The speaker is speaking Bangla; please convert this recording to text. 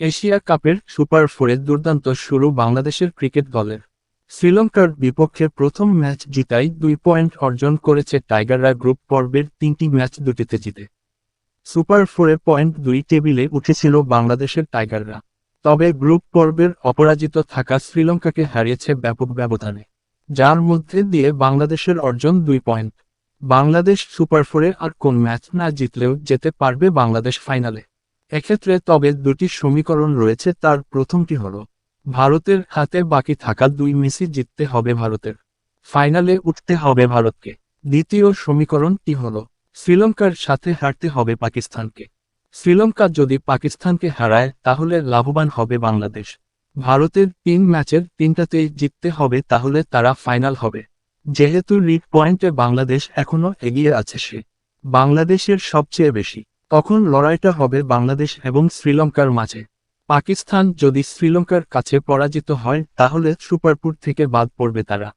এশিয়া কাপের সুপার ফোরে দুর্দান্ত শুরু বাংলাদেশের ক্রিকেট দলের। শ্রীলঙ্কার বিপক্ষে প্রথম ম্যাচ জিতাই 2 পয়েন্ট অর্জন করেছে টাইগাররা। গ্রুপ পর্বের 3টি ম্যাচ দুটিতে জিতে সুপার ফোরে পয়েন্ট 2 টেবিলে উঠেছিল বাংলাদেশের টাইগাররা। তবে গ্রুপ পর্বের অপরাজিত থাকা শ্রীলঙ্কাকে হারিয়েছে ব্যাপক ব্যবধানে, যার মধ্যে দিয়ে বাংলাদেশের অর্জন 2 পয়েন্ট। বাংলাদেশ সুপার ফোরে আর কোন ম্যাচ না জিতলেও যেতে পারবে বাংলাদেশ ফাইনালে। এক্ষেত্রে তবে দুটি সমীকরণ রয়েছে। তার প্রথমটি হল ভারতের হাতে বাকি থাকা 2 ম্যাচই জিততে হবে ভারতের, ফাইনালে উঠতে হবে ভারতকে। দ্বিতীয় সমীকরণটি হল শ্রীলঙ্কার সাথে হারতে হবে পাকিস্তানকে। শ্রীলঙ্কা যদি পাকিস্তানকে হারায় তাহলে লাভবান হবে বাংলাদেশ। ভারতের 3 ম্যাচের 3টাতেই জিততে হবে, তাহলে তারা ফাইনাল হবে। যেহেতু লিগ পয়েন্টে বাংলাদেশ এখনও এগিয়ে আছে, সে বাংলাদেশের সবচেয়ে বেশি, তখন লড়াইটা হবে বাংলাদেশ এবং শ্রীলঙ্কার মাঝে। পাকিস্তান যদি শ্রীলঙ্কার কাছে পরাজিত হয় তাহলে সুপার ফোর থেকে বাদ পড়বে তারা।